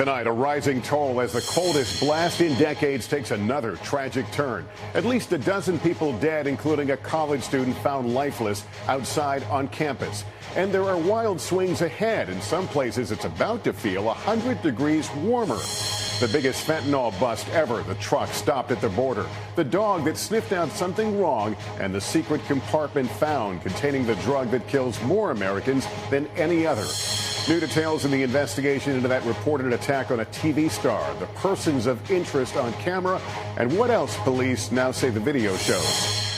Tonight, a rising toll as the coldest blast in decades takes another tragic turn. At least a dozen people dead, including a college student found lifeless outside on campus. And there are wild swings ahead. In some places, it's about to feel 100 degrees warmer. The biggest fentanyl bust ever. The truck stopped at the border. The dog that sniffed out something wrong, and the secret compartment found containing the drug that kills more Americans than any other. New details in the investigation into that reported attack on a TV star, the persons of interest on camera, and what else police now say the video shows.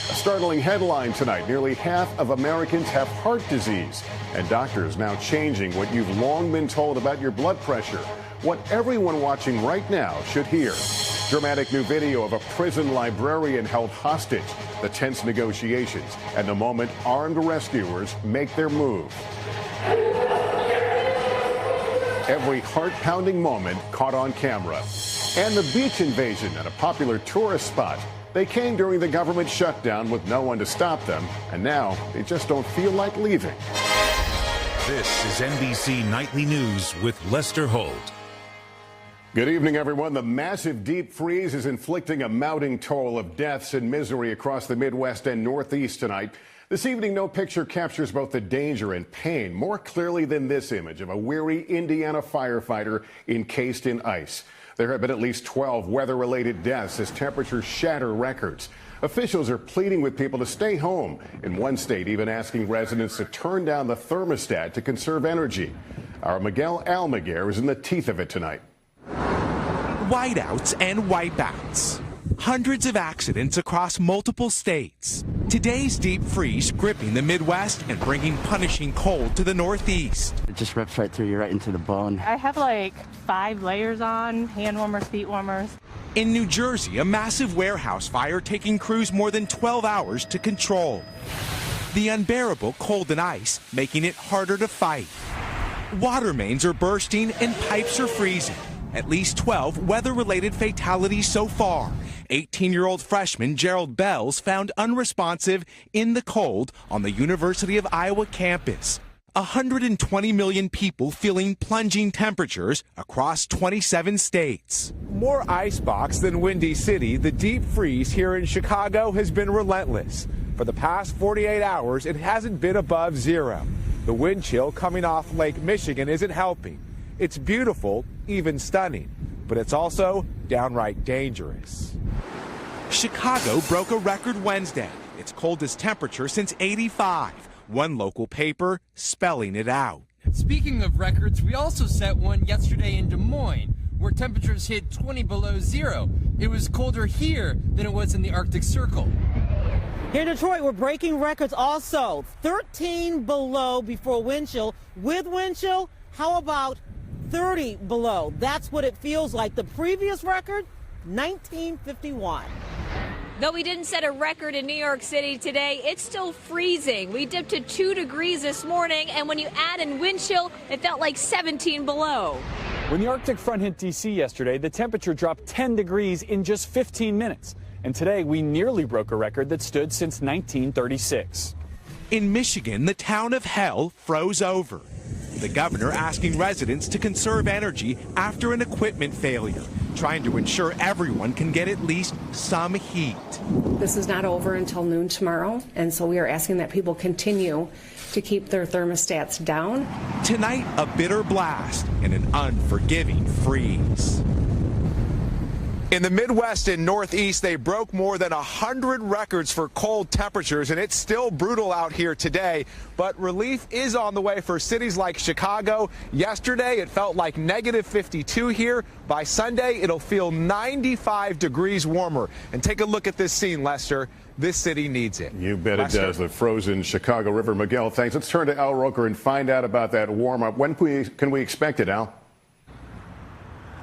A startling headline tonight. Nearly half of Americans have heart disease, and doctors now changing what you've long been told about your blood pressure. What everyone watching right now should hear. Dramatic new video of a prison librarian held hostage, the tense negotiations, and the moment armed rescuers make their move. Every heart-pounding moment caught on camera. And the beach invasion at a popular tourist spot. They came during the government shutdown with no one to stop them, and now they just don't feel like leaving. This is NBC Nightly News with Lester Holt. Good evening, everyone. The massive deep freeze is inflicting a mounting toll of deaths and misery across the Midwest and Northeast tonight. This evening, no picture captures both the danger and pain more clearly than this image of a weary Indiana firefighter encased in ice. There have been at least 12 weather-related deaths as temperatures shatter records. Officials are pleading with people to stay home. In one state, even asking residents to turn down the thermostat to conserve energy. Our Miguel Almaguer is in the teeth of it tonight. Whiteouts and wipeouts. Hundreds of accidents across multiple states. Today's deep freeze gripping the Midwest and bringing punishing cold to the Northeast. It just rips right through you, right into the bone. I have like 5 layers on, hand warmers, feet warmers. In New Jersey, a massive warehouse fire taking crews more than 12 hours to control. The unbearable cold and ice making it harder to fight. Water mains are bursting and pipes are freezing. At least 12 weather-related fatalities so far. 18-year-old freshman Gerald Bells found unresponsive in the cold on the University of Iowa campus. 120 million people feeling plunging temperatures across 27 states. More icebox than Windy City, the deep freeze here in Chicago has been relentless. For the past 48 hours, it hasn't been above zero. The wind chill coming off Lake Michigan isn't helping. It's beautiful, even stunning, but it's also downright dangerous. Chicago broke a record Wednesday, its coldest temperature since '85. One local paper spelling it out. Speaking of records, we also set one yesterday in Des Moines, where temperatures hit 20 below zero. It was colder here than it was in the Arctic Circle. Here in Detroit, we're breaking records also. 13 below before wind chill. With wind chill, how about 30 below? That's what it feels like. The previous record, 1951. Though we didn't set a record in New York City today, it's still freezing. We dipped to 2 degrees this morning, and when you add in wind chill, it felt like 17 below. When the Arctic front hit D.C. yesterday, the temperature dropped 10 degrees in just 15 minutes. And today, we nearly broke a record that stood since 1936. In Michigan, the town of Hell froze over. The governor asking residents to conserve energy after an equipment failure, trying to ensure everyone can get at least some heat. This is not over until noon tomorrow, and so we are asking that people continue to keep their thermostats down. Tonight, a bitter blast and an unforgiving freeze. In the Midwest and Northeast, they broke more than 100 records for cold temperatures, and it's still brutal out here today. But relief is on the way for cities like Chicago. Yesterday, it felt like negative 52 here. By Sunday, it'll feel 95 degrees warmer. And take a look at this scene, Lester. This city needs it. You bet it does. The frozen Chicago River. Miguel, thanks. Let's turn to Al Roker and find out about that warm-up. When can we expect it, Al?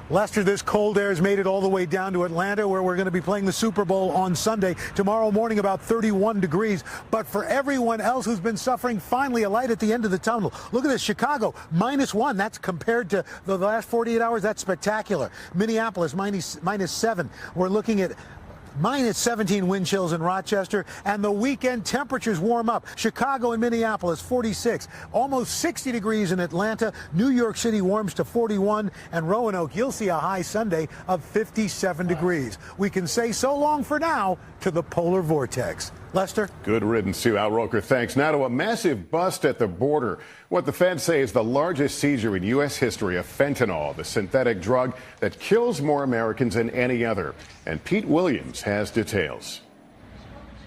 Lester, this cold air has made it all the way down to Atlanta, where we're going to be playing the Super Bowl on Sunday. Tomorrow morning, about 31 degrees. But for everyone else who's been suffering, finally a light at the end of the tunnel. Look at this, Chicago, -1. That's compared to the last 48 hours. That's spectacular. Minneapolis, -7. We're looking at Minus 17 wind chills in Rochester, and the weekend temperatures warm up. Chicago and Minneapolis, 46. Almost 60 degrees in Atlanta. New York City warms to 41. And Roanoke, you'll see a high Sunday of 57 degrees. We can say so long for now to the polar vortex. Lester? Good riddance to Al Roker. Thanks. Now to a massive bust at the border. What the feds say is the largest seizure in U.S. history of fentanyl, the synthetic drug that kills more Americans than any other. And Pete Williams has details.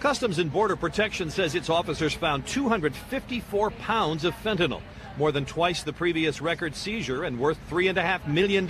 Customs and Border Protection says its officers found 254 pounds of fentanyl, more than twice the previous record seizure and worth $3.5 million.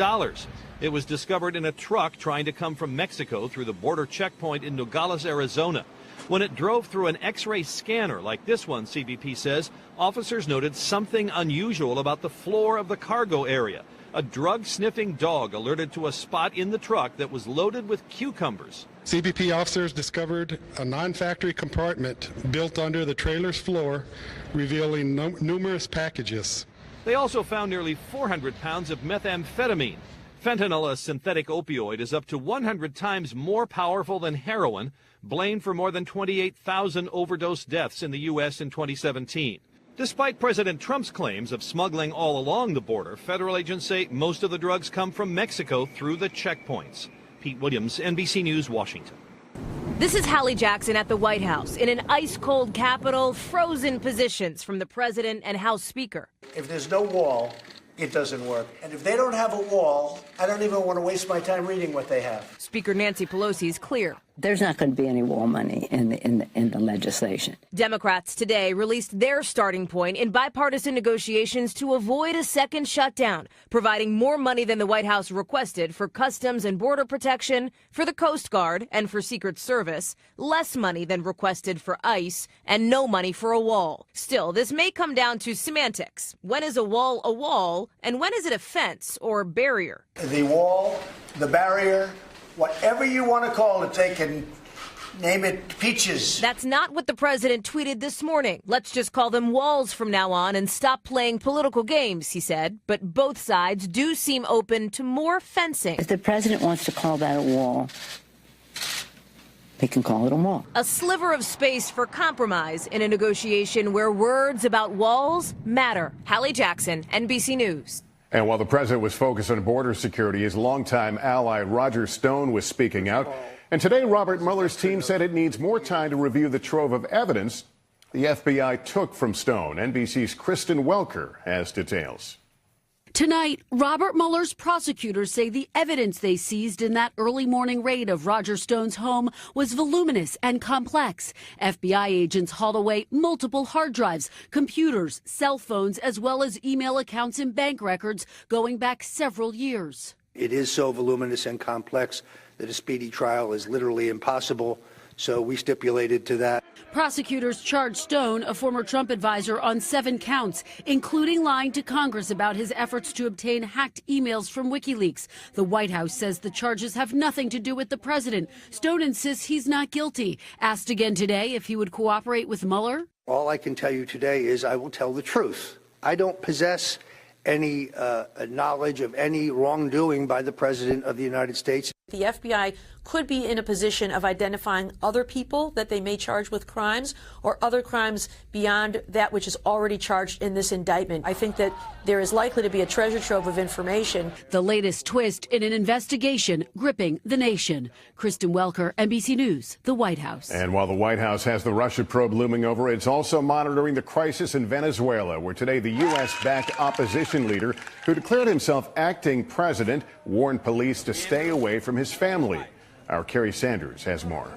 It was discovered in a truck trying to come from Mexico through the border checkpoint in Nogales, Arizona. When it drove through an X-ray scanner like this one, CBP says, officers noted something unusual about the floor of the cargo area. A drug-sniffing dog alerted to a spot in the truck that was loaded with cucumbers. CBP officers discovered a non-factory compartment built under the trailer's floor, revealing numerous packages. They also found nearly 400 pounds of methamphetamine. Fentanyl, a synthetic opioid, is up to 100 times more powerful than heroin, blamed for more than 28,000 overdose deaths in the U.S. in 2017. Despite President Trump's claims of smuggling all along the border, federal agents say most of the drugs come from Mexico through the checkpoints. Pete Williams, NBC News, Washington. This is Hallie Jackson at the White House in an ice-cold Capitol, frozen positions from the president and House Speaker. If there's no wall, it doesn't work. And if they don't have a wall, I don't even want to waste my time reading what they have. Speaker Nancy Pelosi is clear. There's not going to be any wall money in the legislation. Democrats today released their starting point in bipartisan negotiations to avoid a second shutdown, providing more money than the White House requested for Customs and Border Protection, for the Coast Guard, and for Secret Service, less money than requested for ICE, and no money for a wall. Still, this may come down to semantics. When is a wall, and when is it a fence or barrier? The wall, the barrier, whatever you want to call it, they can name it peaches. That's not what the president tweeted this morning. Let's just call them walls from now on and stop playing political games, he said. But both sides do seem open to more fencing. If the president wants to call that a wall, they can call it a wall. A sliver of space for compromise in a negotiation where words about walls matter. Hallie Jackson, NBC News. And while the president was focused on border security, his longtime ally Roger Stone was speaking out. And today, Robert Mueller's team said it needs more time to review the trove of evidence the FBI took from Stone. NBC's Kristen Welker has details. Tonight, Robert Mueller's prosecutors say the evidence they seized in that early morning raid of Roger Stone's home was voluminous and complex. FBI agents hauled away multiple hard drives, computers, cell phones, as well as email accounts and bank records going back several years. It is so voluminous and complex that a speedy trial is literally impossible, so we stipulated to that. Prosecutors charged Stone, a former Trump advisor, on 7 counts, including lying to Congress about his efforts to obtain hacked emails from WikiLeaks. The White House says the charges have nothing to do with the president. Stone insists he's not guilty. Asked again today if he would cooperate with Mueller. All I can tell you today is I will tell the truth. I don't possess any knowledge of any wrongdoing by the President of the United States. The FBI could be in a position of identifying other people that they may charge with crimes or other crimes beyond that which is already charged in this indictment. I think that there is likely to be a treasure trove of information. The latest twist in an investigation gripping the nation. Kristen Welker, NBC News, the White House. And while the White House has the Russia probe looming over, it's also monitoring the crisis in Venezuela, where today the U.S.-backed opposition leader, who declared himself acting president, warned police to stay away from his family. Our Kerry Sanders has more.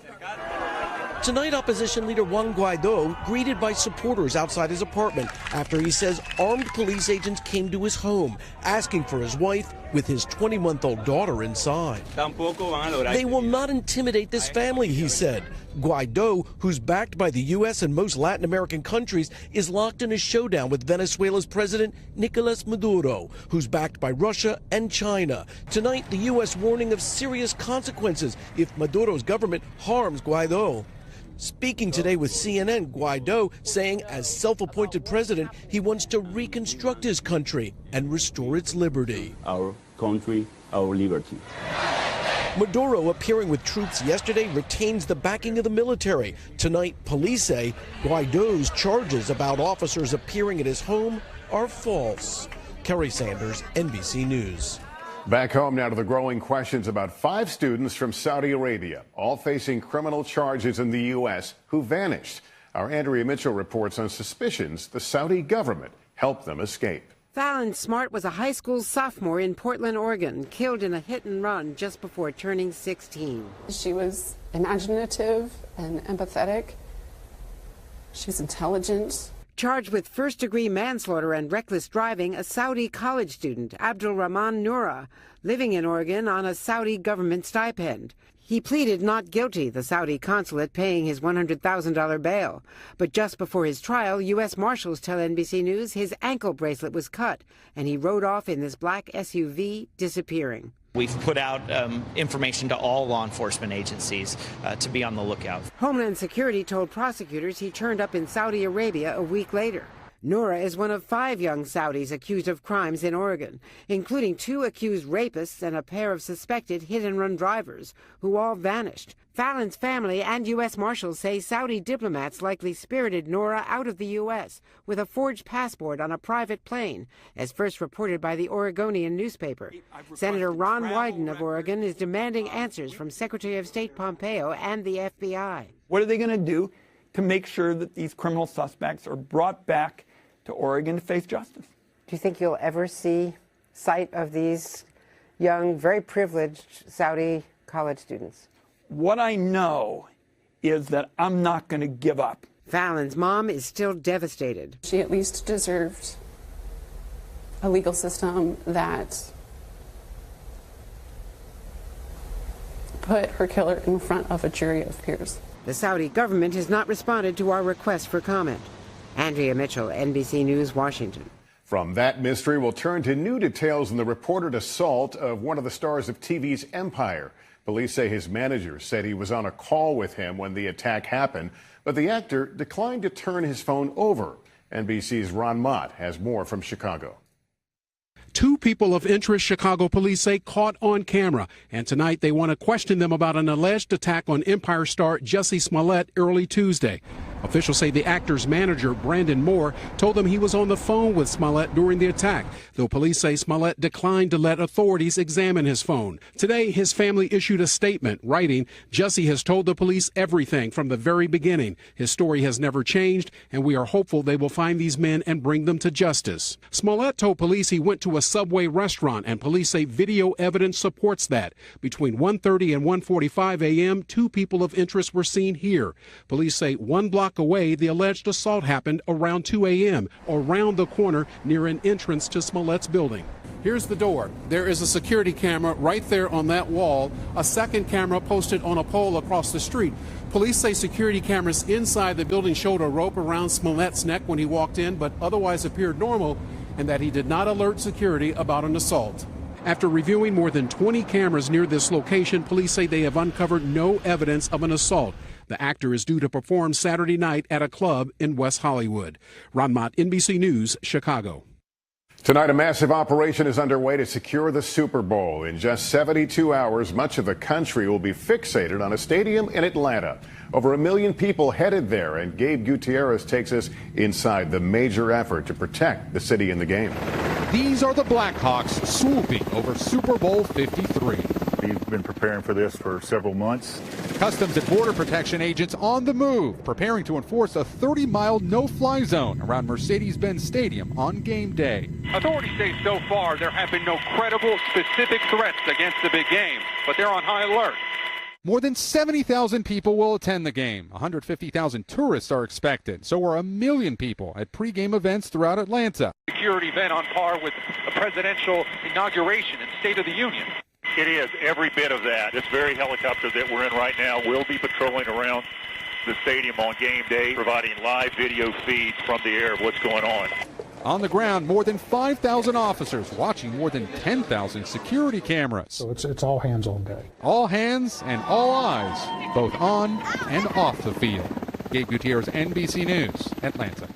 Tonight, opposition leader Juan Guaido greeted by supporters outside his apartment after he says armed police agents came to his home, asking for his wife with his 20-month-old daughter inside. They will not intimidate this family, he said. Guaido, who's backed by the U.S. and most Latin American countries, is locked in a showdown with Venezuela's president, Nicolas Maduro, who's backed by Russia and China. Tonight, the U.S. warning of serious consequences if Maduro's government harms Guaido. Speaking today with CNN, Guaido saying as self-appointed president, he wants to reconstruct his country and restore its liberty. Our country, our liberty. Maduro, appearing with troops yesterday, retains the backing of the military. Tonight, police say Guaido's charges about officers appearing at his home are false. Kerry Sanders, NBC News. Back home now to the growing questions about 5 students from Saudi Arabia, all facing criminal charges in the U.S., who vanished. Our Andrea Mitchell reports on suspicions the Saudi government helped them escape. Fallon Smart was a high school sophomore in Portland, Oregon, killed in a hit and run just before turning 16. She was imaginative and empathetic. She's intelligent. Charged with first-degree manslaughter and reckless driving, a Saudi college student, Abdul Rahman Noura, living in Oregon on a Saudi government stipend. He pleaded not guilty, the Saudi consulate paying his $100,000 bail. But just before his trial, U.S. Marshals tell NBC News his ankle bracelet was cut, and he rode off in this black SUV, disappearing. We've put out information to all law enforcement agencies to be on the lookout. Homeland Security told prosecutors he turned up in Saudi Arabia a week later. Noura is one of 5 young Saudis accused of crimes in Oregon, including 2 accused rapists and a pair of suspected hit-and-run drivers, who all vanished. Fallon's family and U.S. Marshals say Saudi diplomats likely spirited Noura out of the U.S. with a forged passport on a private plane, as first reported by the Oregonian newspaper. Senator Ron Wyden of Oregon is demanding answers from Secretary of State Pompeo and the FBI. What are they going to do to make sure that these criminal suspects are brought back to Oregon to face justice? Do you think you'll ever see sight of these young, very privileged Saudi college students? What I know is that I'm not going to give up. Fallon's mom is still devastated. She at least deserved a legal system that put her killer in front of a jury of peers. The Saudi government has not responded to our request for comment. Andrea Mitchell, NBC News, Washington. From that mystery, we'll turn to new details in the reported assault of one of the stars of TV's Empire. Police say his manager said he was on a call with him when the attack happened, but the actor declined to turn his phone over. NBC's Ron Mott has more from Chicago. 2 people of interest, Chicago police say, caught on camera. And tonight they want to question them about an alleged attack on Empire star Jussie Smollett early Tuesday. Officials say the actor's manager, Brandon Moore, told them he was on the phone with Smollett during the attack, though police say Smollett declined to let authorities examine his phone. Today, his family issued a statement, writing, "Jussie has told the police everything from the very beginning. His story has never changed, and we are hopeful they will find these men and bring them to justice." Smollett told police he went to a Subway restaurant, and police say video evidence supports that. Between 1:30 and 1:45 a.m., 2 people of interest were seen here. Police say 1 block away, the alleged assault happened around 2 a.m., around the corner near an entrance to Smollett's building. Here's the door. There is a security camera right there on that wall, a second camera posted on a pole across the street. Police say security cameras inside the building showed a rope around Smollett's neck when he walked in, but otherwise appeared normal, and that he did not alert security about an assault. After reviewing more than 20 cameras near this location, police say they have uncovered no evidence of an assault. The actor is due to perform Saturday night at a club in West Hollywood. Ron Mott, NBC News, Chicago. Tonight, a massive operation is underway to secure the Super Bowl. In just 72 hours, much of the country will be fixated on a stadium in Atlanta. Over 1 million people headed there, and Gabe Gutierrez takes us inside the major effort to protect the city and the game. These are the Blackhawks swooping over Super Bowl 53. We've been preparing for this for several months. Customs and Border Protection agents on the move, preparing to enforce a 30-mile no-fly zone around Mercedes-Benz Stadium on game day. Authorities say so far there have been no credible specific threats against the big game, but they're on high alert. More than 70,000 people will attend the game. 150,000 tourists are expected. So are 1 million people at pregame events throughout Atlanta. Security event on par with a presidential inauguration and State of the Union. It is every bit of that. This very helicopter that we're in right now will be patrolling around the stadium on game day, providing live video feeds from the air of what's going on. On the ground, more than 5,000 officers watching more than 10,000 security cameras. So it's all hands on deck. All hands and all eyes, both on and off the field. Gabe Gutierrez, NBC News, Atlanta.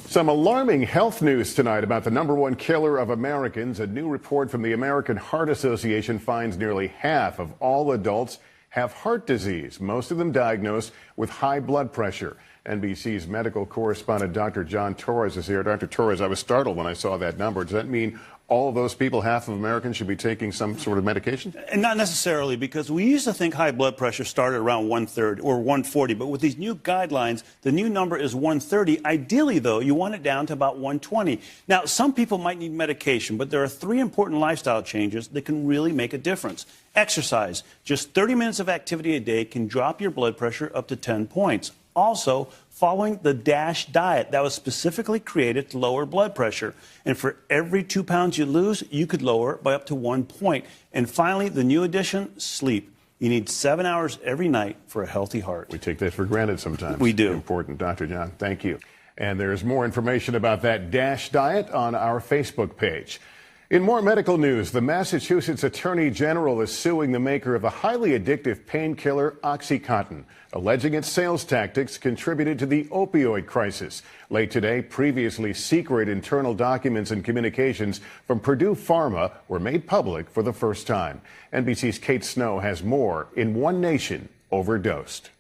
Some alarming health news tonight about the #1 killer of Americans. A new report from the American Heart Association finds nearly half of all adults have heart disease, most of them diagnosed with high blood pressure. NBC's medical correspondent Dr. John Torres is here. Dr. Torres, I was startled when I saw that number. Does that mean all of those people, half of Americans, should be taking some sort of medication? And not necessarily, because we used to think high blood pressure started around 130 or 140, but with these new guidelines, the new number is 130. Ideally, though, you want it down to about 120. Now, some people might need medication, but there are 3 important lifestyle changes that can really make a difference. Exercise. Just 30 minutes of activity a day can drop your blood pressure up to 10 points. Also, following the DASH diet that was specifically created to lower blood pressure. And for every 2 pounds you lose, you could lower it by up to 1 point. And finally, the new addition, sleep. You need 7 hours every night for a healthy heart. We take that for granted sometimes. We do. Important. Dr. John, thank you. And there's more information about that DASH diet on our Facebook page. In more medical news, the Massachusetts Attorney General is suing the maker of the highly addictive painkiller OxyContin, alleging its sales tactics contributed to the opioid crisis. Late today, previously secret internal documents and communications from Purdue Pharma were made public for the first time. NBC's Kate Snow has more in One Nation Overdosed.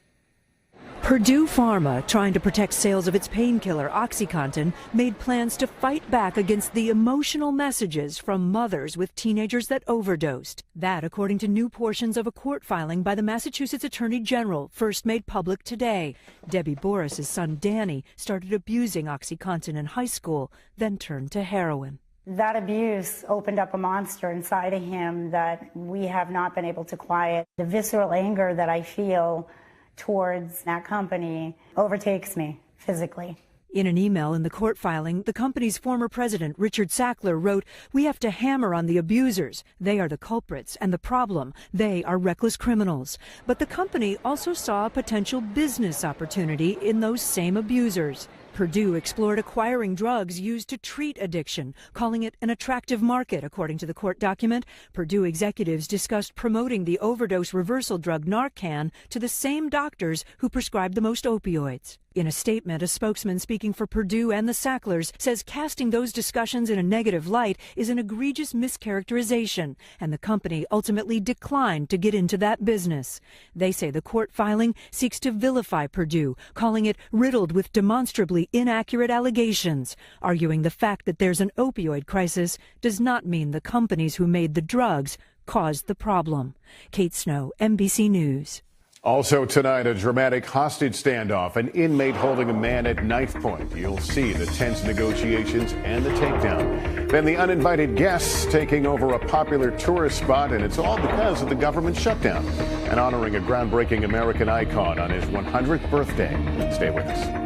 Purdue Pharma, trying to protect sales of its painkiller OxyContin, made plans to fight back against the emotional messages from mothers with teenagers that overdosed. That, according to new portions of a court filing by the Massachusetts Attorney General, first made public today. Debbie Boris's son Danny started abusing OxyContin in high school, then turned to heroin. That abuse opened up a monster inside of him that we have not been able to quiet. The visceral anger that I feel towards that company overtakes me physically. In an email in the court filing, the company's former president, Richard Sackler, wrote, "We have to hammer on the abusers. They are the culprits and the problem. They are reckless criminals." But the company also saw a potential business opportunity in those same abusers. Purdue explored acquiring drugs used to treat addiction, calling it an attractive market, according to the court document. Purdue executives discussed promoting the overdose reversal drug Narcan to the same doctors who prescribed the most opioids. In a statement, a spokesman speaking for Purdue and the Sacklers says casting those discussions in a negative light is an egregious mischaracterization, and the company ultimately declined to get into that business. They say the court filing seeks to vilify Purdue, calling it riddled with demonstrably inaccurate allegations, arguing the fact that there's an opioid crisis does not mean the companies who made the drugs caused the problem. Kate Snow, NBC News. Also tonight, a dramatic hostage standoff, an inmate holding a man at knife point. You'll see the tense negotiations and the takedown. Then the uninvited guests taking over a popular tourist spot, and it's all because of the government shutdown and honoring a groundbreaking American icon on his 100th birthday. Stay with us.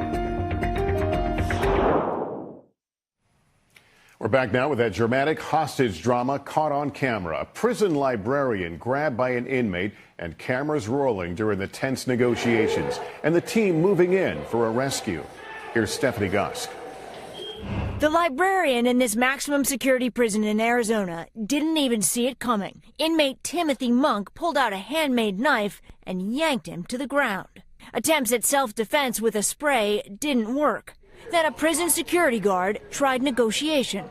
We're back now with that dramatic hostage drama caught on camera. A prison librarian grabbed by an inmate and cameras rolling during the tense negotiations and the team moving in for a rescue. Here's Stephanie Gosk. The librarian in this maximum security prison in Arizona didn't even see it coming. Inmate Timothy Monk pulled out a handmade knife and yanked him to the ground. Attempts at self-defense with a spray didn't work. Then a prison security guard tried negotiation.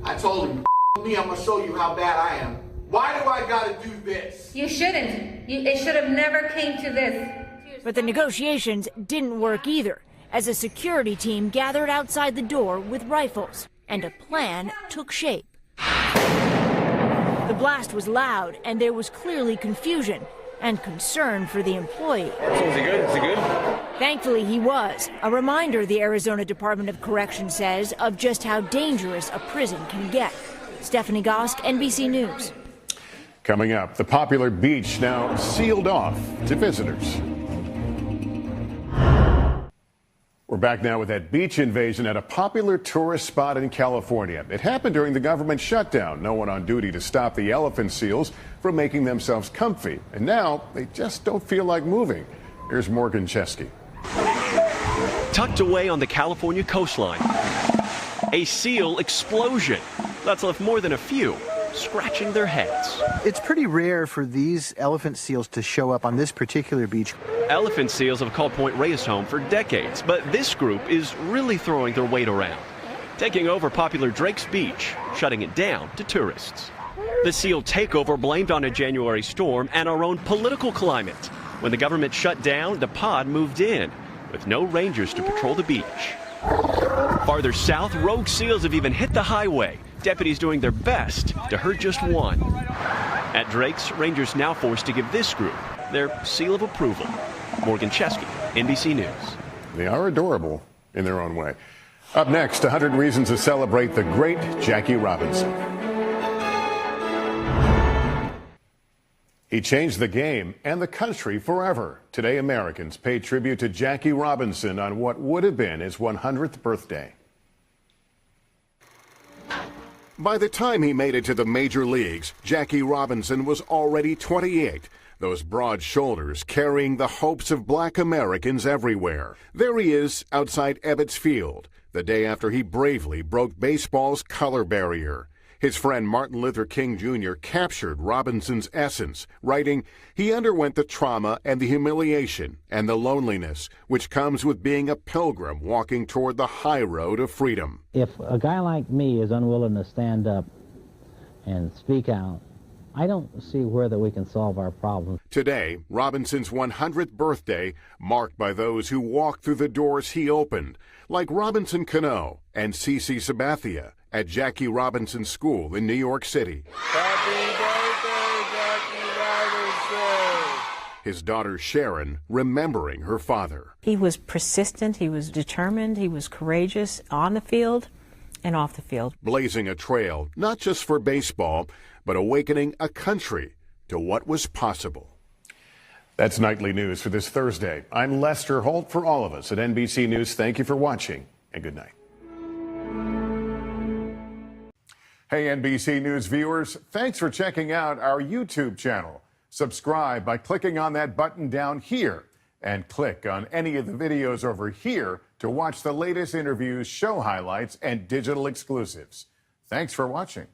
I told him, me, I'm going to show you how bad I am. Why do I got to do this? You shouldn't. It should have never came to this. But the negotiations didn't work either, as a security team gathered outside the door with rifles, and a plan took shape. The blast was loud, and there was clearly confusion and concern for the employee. So is he good? Is he good? Thankfully, he was. A reminder, the Arizona Department of Correction says, of just how dangerous a prison can get. Stephanie Gosk, NBC News. Coming up, the popular beach now sealed off to visitors. We're back now with that beach invasion at a popular tourist spot in California. It happened during the government shutdown. No one on duty to stop the elephant seals from making themselves comfy. And now they just don't feel like moving. Here's Morgan Chesky. Tucked away on the California coastline, a seal explosion that's left more than a few scratching their heads. It's pretty rare for these elephant seals to show up on this particular beach. Elephant seals have called Point Reyes home for decades, but this group is really throwing their weight around, taking over popular Drake's Beach, shutting it down to tourists. The seal takeover blamed on a January storm and our own political climate. When the government shut down, the pod moved in, with no rangers to patrol the beach. Farther south, rogue seals have even hit the highway, deputies doing their best to herd just one. At Drake's, rangers now forced to give this group their seal of approval. Morgan Chesky, NBC News. They are adorable in their own way. Up next, 100 reasons to celebrate the great Jackie Robinson. He changed the game and the country forever. Today, Americans pay tribute to Jackie Robinson on what would have been his 100th birthday. By the time he made it to the major leagues, Jackie Robinson was already 28. Those broad shoulders carrying the hopes of black Americans everywhere. There he is outside Ebbets Field, the day after he bravely broke baseball's color barrier. His friend Martin Luther King Jr. captured Robinson's essence, writing, "He underwent the trauma and the humiliation and the loneliness which comes with being a pilgrim walking toward the high road of freedom." If a guy like me is unwilling to stand up and speak out, I don't see where that we can solve our problems. Today, Robinson's 100th birthday, marked by those who walked through the doors he opened, like Robinson Cano and Cece Sabathia at Jackie Robinson School in New York City. Happy birthday, Jackie Robinson! His daughter Sharon remembering her father. He was persistent, he was determined, he was courageous on the field and off the field. Blazing a trail, not just for baseball, but awakening a country to what was possible. That's Nightly News for this Thursday. I'm Lester Holt. For all of us at NBC News, thank you for watching and good night. Hey, NBC News viewers, thanks for checking out our YouTube channel. Subscribe by clicking on that button down here and click on any of the videos over here to watch the latest interviews, show highlights, and digital exclusives. Thanks for watching.